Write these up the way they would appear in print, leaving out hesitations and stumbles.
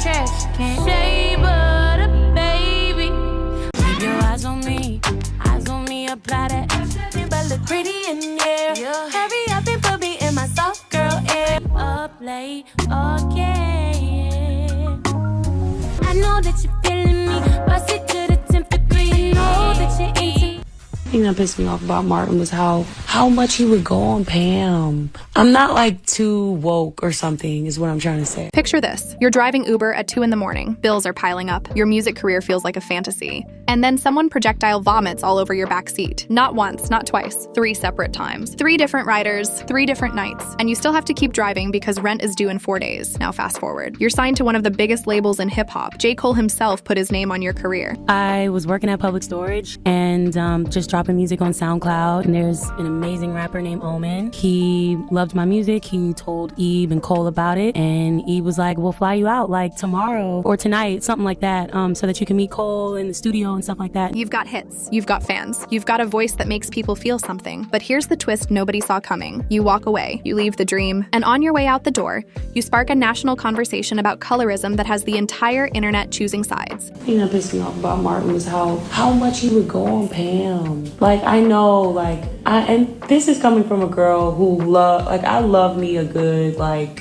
trash can. Shea butter, baby. Keep your eyes on me, apply that action, but look pretty in here. Hurry up and put me in my soft girl air. Up late, okay. I know that you're feeling me, bust it to the 10th degree. I know that you're into. The thing that pissed me off about Martin was how much he would go on Pam. I'm not like too woke or something is what I'm trying to say. Picture this. You're driving Uber at 2 a.m. Bills are piling up. Your music career feels like a fantasy. And then someone projectile vomits all over your back seat. Not once, not twice, 3 separate times. 3 different riders, 3 different nights. And you still have to keep driving because rent is due in 4 days. Now fast forward. You're signed to one of the biggest labels in hip-hop. J. Cole himself put his name on your career. I was working at Public Storage and just dropping music on SoundCloud. And there's an amazing rapper named Omen. He loved my music. He told Eve and Cole about it. And Eve was like, we'll fly you out like tomorrow or tonight, something like that, so that you can meet Cole in the studio and stuff like that. You've got hits. You've got fans. You've got a voice that makes people feel something. But here's the twist nobody saw coming. You walk away. You leave the dream. And on your way out the door, you spark a national conversation about colorism that has the entire internet choosing sides. The thing that pissed me off about Martin was how much he would go on Pam. Like, I know, and this is coming from a girl who I love me a good,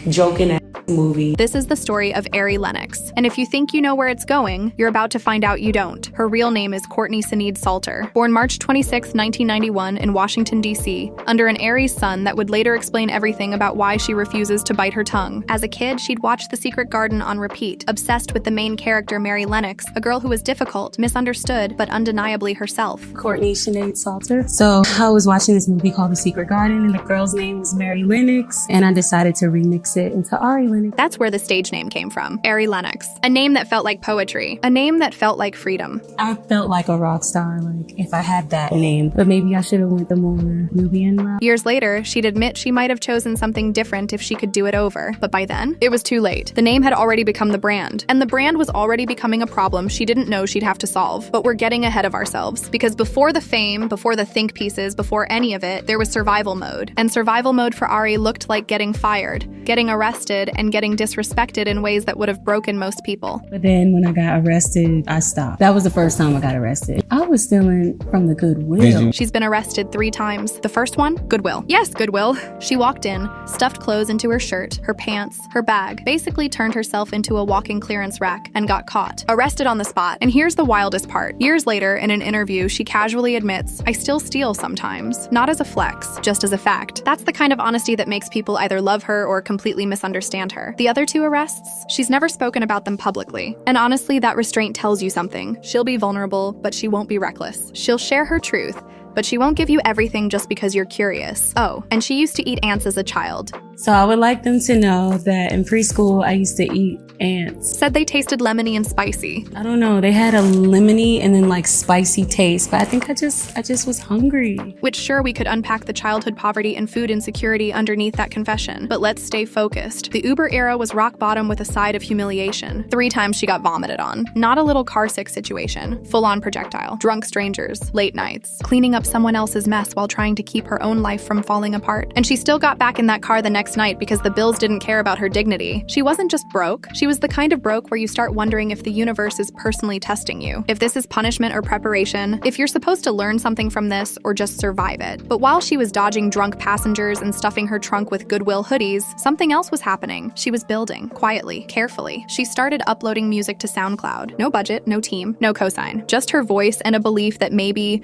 joking ass movie. This is the story of Ari Lennox. And if you think you know where it's going, you're about to find out you don't. Her real name is Courtney Sinead Salter. Born March 26, 1991 in Washington, D.C., under an Aries sun that would later explain everything about why she refuses to bite her tongue. As a kid, she'd watched The Secret Garden on repeat, obsessed with the main character Mary Lennox, a girl who was difficult, misunderstood, but undeniably herself. Courtney Sinead Salter. So I was watching this movie called The Secret Garden, and the girl's name was Mary Lennox, and I decided to remix it into Ari Lennox. That's where the stage name came from, Ari Lennox. A name that felt like poetry. A name that felt like freedom. I felt like a rock star, if I had that name. But maybe I should have went the more Nubian route. Years later, she'd admit she might have chosen something different if she could do it over. But by then, it was too late. The name had already become the brand. And the brand was already becoming a problem she didn't know she'd have to solve. But we're getting ahead of ourselves. Because before the fame, before the think pieces, before any of it, there was survival mode. And survival mode for Ari looked like getting fired, getting arrested, and getting disrespected in ways that would have broken most people. But then when I got arrested, I stopped. That was the first time I got arrested. I was stealing from the Goodwill. She's been arrested 3 times. The first one, Goodwill. Yes, Goodwill. She walked in, stuffed clothes into her shirt, her pants, her bag, basically turned herself into a walking clearance rack and got caught. Arrested on the spot. And here's the wildest part. Years later, in an interview, she casually admits, I still steal sometimes. Not as a flex, just as a fact. That's the kind of honesty that makes people either love her or completely misunderstand her. The other 2 arrests, she's never spoken about them publicly. And honestly, that restraint tells you something. She'll be vulnerable, but she won't be reckless. She'll share her truth, but she won't give you everything just because you're curious. Oh, and she used to eat ants as a child. So I would like them to know that in preschool, I used to eat ants. Said they tasted lemony and spicy. I don't know. They had a lemony and then spicy taste, but I think I just was hungry. Which sure, we could unpack the childhood poverty and food insecurity underneath that confession, but let's stay focused. The Uber era was rock bottom with a side of humiliation. 3 times she got vomited on. Not a little car sick situation. Full-on projectile. Drunk strangers. Late nights. Cleaning up someone else's mess while trying to keep her own life from falling apart. And she still got back in that car the next night because the bills didn't care about her dignity. She wasn't just broke. She was the kind of broke where you start wondering if the universe is personally testing you. If this is punishment or preparation. If you're supposed to learn something from this or just survive it. But while she was dodging drunk passengers and stuffing her trunk with Goodwill hoodies, something else was happening. She was building, quietly, carefully. She started uploading music to SoundCloud. No budget, no team, no cosign. Just her voice and a belief that maybe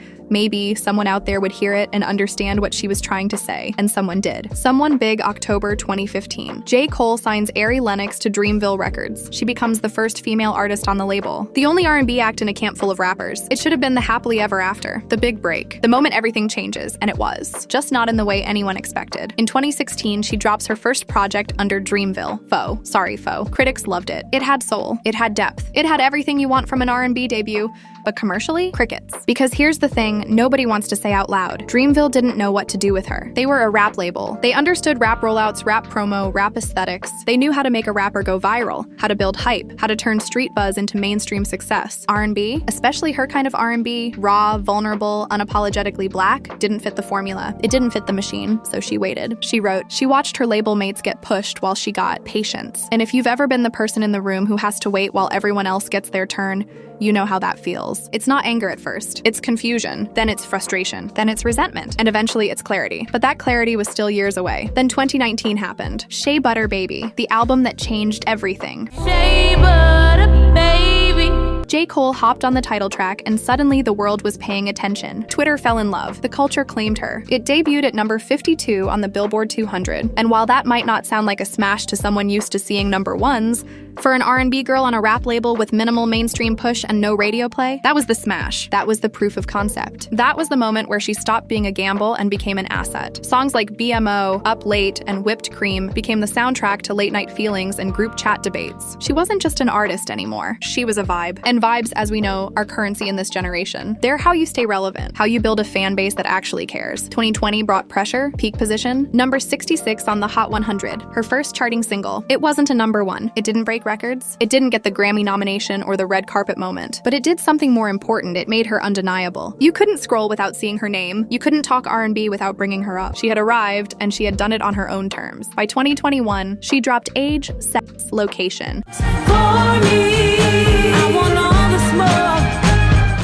someone out there would hear it and understand what she was trying to say. And someone did. Someone big October 2015. J. Cole signs Ari Lennox to Dreamville Records. She becomes the first female artist on the label. The only R&B act in a camp full of rappers. It should have been the happily ever after. The big break. The moment everything changes, and it was. Just not in the way anyone expected. In 2016, she drops her first project under Dreamville. Foe. Critics loved it. It had soul. It had depth. It had everything you want from an R&B debut. But commercially, crickets. Because here's the thing nobody wants to say out loud. Dreamville didn't know what to do with her. They were a rap label. They understood rap rollouts, rap promo, rap aesthetics. They knew how to make a rapper go viral, how to build hype, how to turn street buzz into mainstream success. R&B, especially her kind of R&B, raw, vulnerable, unapologetically black, didn't fit the formula. It didn't fit the machine, so she waited. She wrote, she watched her label mates get pushed while she got patience. And if you've ever been the person in the room who has to wait while everyone else gets their turn, you know how that feels. It's not anger at first. It's confusion. Then it's frustration. Then it's resentment. And eventually it's clarity. But that clarity was still years away. Then 2019 happened. Shea Butter Baby, the album that changed everything. Shea Butter Baby. J. Cole hopped on the title track and suddenly the world was paying attention. Twitter fell in love. The culture claimed her. It debuted at number 52 on the Billboard 200. And while that might not sound like a smash to someone used to seeing number ones, for an R&B girl on a rap label with minimal mainstream push and no radio play, that was the smash. That was the proof of concept. That was the moment where she stopped being a gamble and became an asset. Songs like BMO, Up Late, and Whipped Cream became the soundtrack to late night feelings and group chat debates. She wasn't just an artist anymore. She was a vibe. And vibes, as we know, are currency in this generation. They're how you stay relevant, how you build a fan base that actually cares. 2020 brought Pressure, peak position, number 66 on the Hot 100, her first charting single. It wasn't a number one. It didn't break records. It didn't get the Grammy nomination or the red carpet moment. But it did something more important. It made her undeniable. You couldn't scroll without seeing her name. You couldn't talk R&B without bringing her up. She had arrived, and she had done it on her own terms. By 2021, she dropped age, sex, location. For me, I want all the smoke.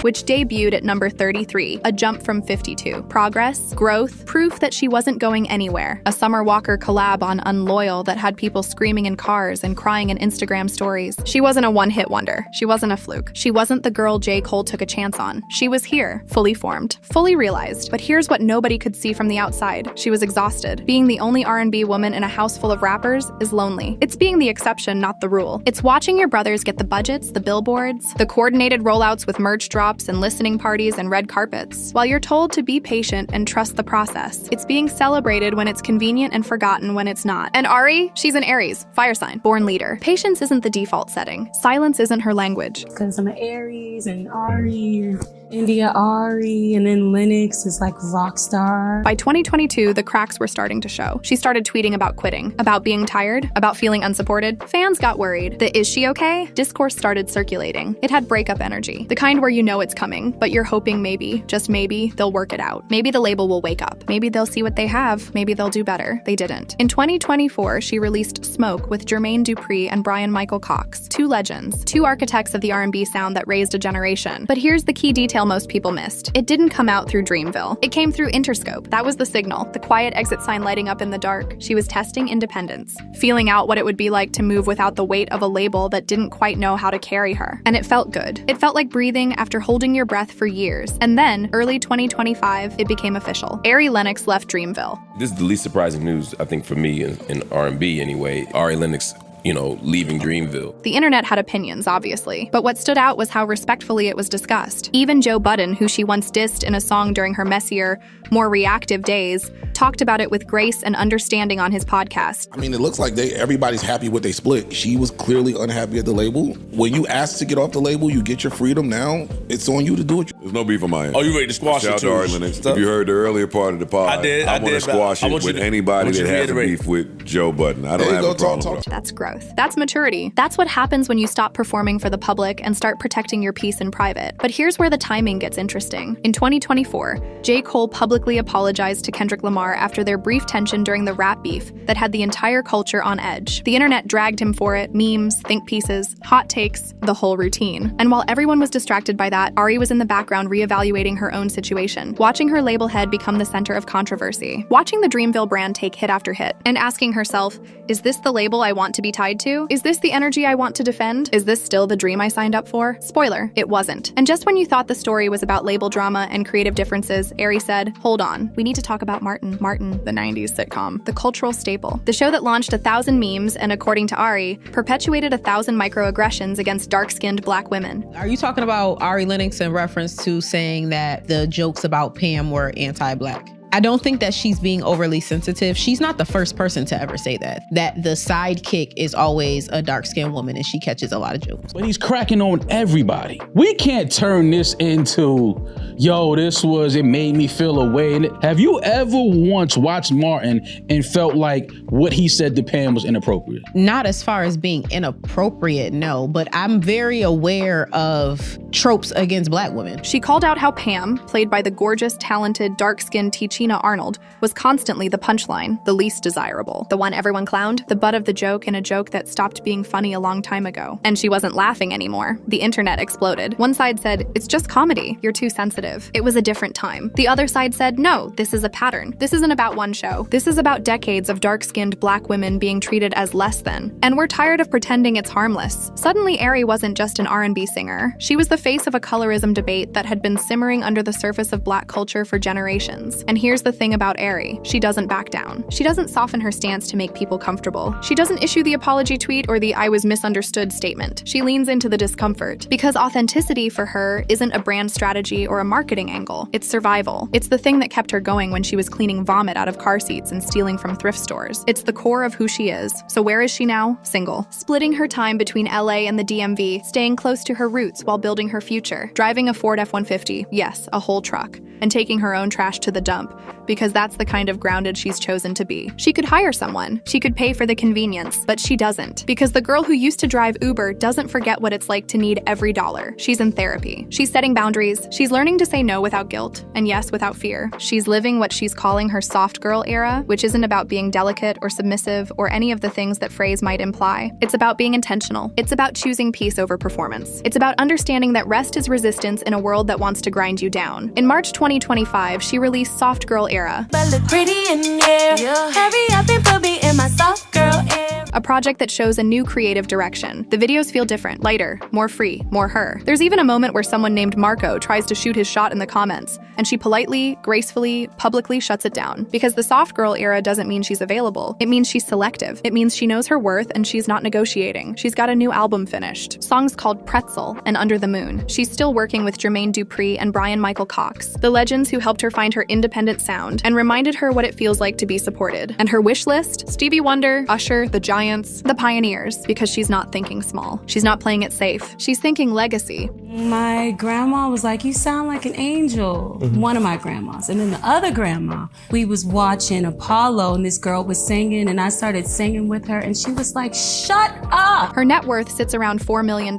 Which debuted at number 33, a jump from 52. Progress, growth, proof that she wasn't going anywhere. A Summer Walker collab on Unloyal that had people screaming in cars and crying in Instagram stories. She wasn't a one-hit wonder. She wasn't a fluke. She wasn't the girl J. Cole took a chance on. She was here, fully formed, fully realized. But here's what nobody could see from the outside. She was exhausted. Being the only R&B woman in a house full of rappers is lonely. It's being the exception, not the rule. It's watching your brothers get the budgets, the billboards, the coordinated rollouts with merch drops and listening parties and red carpets, while you're told to be patient and trust the process. It's being celebrated when it's convenient and forgotten when it's not. And Ari, she's an Aries, fire sign, born leader. Patience isn't the default setting. Silence isn't her language. Because I'm an Aries and Ari and India Ari, and then Lennox is like rock star. By 2022, the cracks were starting to show. She started tweeting about quitting, about being tired, about feeling unsupported. Fans got worried. The "is she okay?" discourse started circulating. It had breakup energy, the kind where you know it's coming, but you're hoping maybe, just maybe, they'll work it out. Maybe the label will wake up. Maybe they'll see what they have. Maybe they'll do better. They didn't. In 2024, she released Smoke with Jermaine Dupri and Brian Michael Cox, two legends, two architects of the R&B sound that raised a generation. But here's the key detail most people missed. It didn't come out through Dreamville. It came through Interscope. That was the signal, the quiet exit sign lighting up in the dark. She was testing independence, feeling out what it would be like to move without the weight of a label that didn't quite know how to carry her. And it felt good. It felt like breathing after holding your breath for years. And then, early 2025, it became official. Ari Lennox left Dreamville. This is the least surprising news, I think, for me in R&B anyway. Ari Lennox, leaving Dreamville. The internet had opinions, obviously, but what stood out was how respectfully it was discussed. Even Joe Budden, who she once dissed in a song during her messier, more reactive days, talked about it with grace and understanding on his podcast. I mean, it looks like everybody's happy with they split. She was clearly unhappy at the label. When you ask to get off the label, you get your freedom. Now it's on you to do it. There's no beef on my end. Oh, you ready to squash Shout it out too? to Ari Lennox. If you heard the earlier part of the pod, I did. I want to squash it with anybody that has a beef with Joe Budden. I don't have a problem with it. That's growth. That's maturity. That's what happens when you stop performing for the public and start protecting your peace in private. But here's where the timing gets interesting. In 2024, J. Cole publicly apologized to Kendrick Lamar after their brief tension during the rap beef that had the entire culture on edge. The internet dragged him for it, memes, think pieces, hot takes, the whole routine. And while everyone was distracted by that, Ari was in the background reevaluating her own situation, watching her label head become the center of controversy, watching the Dreamville brand take hit after hit, and asking herself, is this the label I want to be tied to? Is this the energy I want to defend? Is this still the dream I signed up for? Spoiler, it wasn't. And just when you thought the story was about label drama and creative differences, Ari said, hold on, we need to talk about Martin. Martin, the 90s sitcom, the cultural staple. The show that launched 1,000 memes and, according to Ari, perpetuated 1,000 microaggressions against dark-skinned black women. Are you talking about Ari Lennox in reference to saying that the jokes about Pam were anti-black? I don't think that she's being overly sensitive. She's not the first person to ever say that the sidekick is always a dark-skinned woman and she catches a lot of jokes. But he's cracking on everybody. We can't turn this into, yo, it made me feel a way. Have you ever once watched Martin and felt like what he said to Pam was inappropriate? Not as far as being inappropriate, no, but I'm very aware of tropes against Black women. She called out how Pam, played by the gorgeous, talented, dark-skinned Tichina Arnold, was constantly the punchline, the least desirable, the one everyone clowned, the butt of the joke in a joke that stopped being funny a long time ago. And she wasn't laughing anymore. The internet exploded. One side said, "It's just comedy. You're too sensitive. It was a different time." The other side said, "No, this is a pattern. This isn't about one show. This is about decades of dark-skinned Black women being treated as less than. And we're tired of pretending it's harmless." Suddenly, Ari wasn't just an R&B singer. She was the face of a colorism debate that had been simmering under the surface of Black culture for generations. And here's the thing about Ari. She doesn't back down. She doesn't soften her stance to make people comfortable. She doesn't issue the apology tweet or the "I was misunderstood" statement. She leans into the discomfort. Because authenticity for her isn't a brand strategy or a marketing angle. It's survival. It's the thing that kept her going when she was cleaning vomit out of car seats and stealing from thrift stores. It's the core of who she is. So where is she now? Single. Splitting her time between LA and the DMV, staying close to her roots while building her future. Driving a Ford F-150, yes, a whole truck. And taking her own trash to the dump. Because that's the kind of grounded she's chosen to be. She could hire someone. She could pay for the convenience. But she doesn't. Because the girl who used to drive Uber doesn't forget what it's like to need every dollar. She's in therapy. She's setting boundaries. She's learning to say no without guilt. And yes, without fear. She's living what she's calling her soft girl era, which isn't about being delicate or submissive or any of the things that phrase might imply. It's about being intentional. It's about choosing peace over performance. It's about understanding that rest is resistance in a world that wants to grind you down. In March 2025, she released Soft Girl Era. But look pretty in here. Hurry up and put me in my soft girl era. A project that shows a new creative direction. The videos feel different, lighter, more free, more her. There's even a moment where someone named Marco tries to shoot his shot in the comments, and she politely, gracefully, publicly shuts it down. Because the soft girl era doesn't mean she's available. It means she's selective. It means she knows her worth and she's not negotiating. She's got a new album finished. Songs called Pretzel and Under the Moon. She's still working with Jermaine Dupri and Brian Michael Cox, the legends who helped her find her independent sound and reminded her what it feels like to be supported. And her wish list? Stevie Wonder, Usher, the Giants, the Pioneers, because she's not thinking small. She's not playing it safe. She's thinking legacy. My grandma was like, "You sound like an angel." One of my grandmas. And then the other grandma, we was watching Apollo and this girl was singing and I started singing with her and she was like, "Shut up." Her net worth sits around $4 million.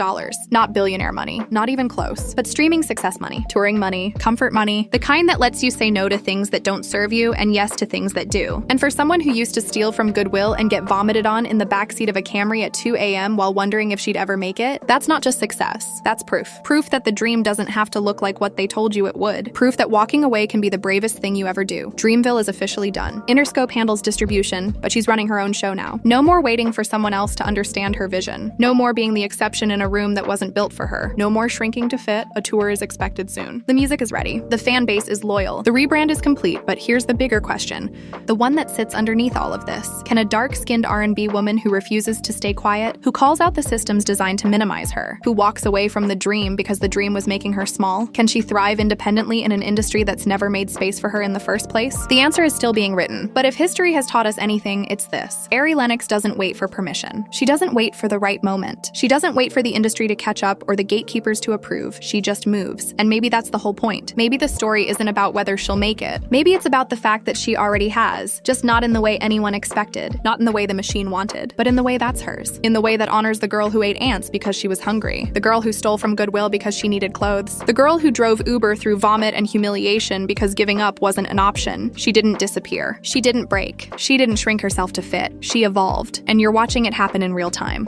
Not billionaire money, not even close, but streaming success money, touring money, comfort money, the kind that lets you say no to things that don't serve you and yes to things that do. And for someone who used to steal from Goodwill and get vomited on in the backseat of a Camry at 2 a.m. while wondering if she'd ever make it, that's not just success, that's proof. Proof that the dream doesn't have to look like what they told you it would. Proof that walking away can be the bravest thing you ever do. Dreamville is officially done. Interscope handles distribution, but she's running her own show now. No more waiting for someone else to understand her vision. No more being the exception in a room that wasn't built for her. No more shrinking to fit. A tour is expected soon. The music is ready. The fan base is loyal. The rebrand is complete, but here's the bigger question. The one that sits underneath all of this. Can a dark-skinned R&B woman who refuses to stay quiet, who calls out the systems designed to minimize her, who walks away from the dream because the dream was making her small, can she thrive independently in an industry that's never made space for her in the first place? The answer is still being written. But if history has taught us anything, it's this. Ari Lennox doesn't wait for permission. She doesn't wait for the right moment. She doesn't wait for the industry to catch up or the gatekeepers to approve. She just moves. And maybe that's the whole point. Maybe the story isn't about whether she'll make it. Maybe it's about the fact that she already has, just not in the way anyone expected, not in the way the machine wanted, but in the way that's hers. In the way that honors the girl who ate ants because she was hungry, the girl who stole from Goodwill because she needed clothes, the girl who drove Uber through vomit and humiliation because giving up wasn't an option. She didn't disappear. She didn't break. She didn't shrink herself to fit. She evolved. And you're watching it happen in real time.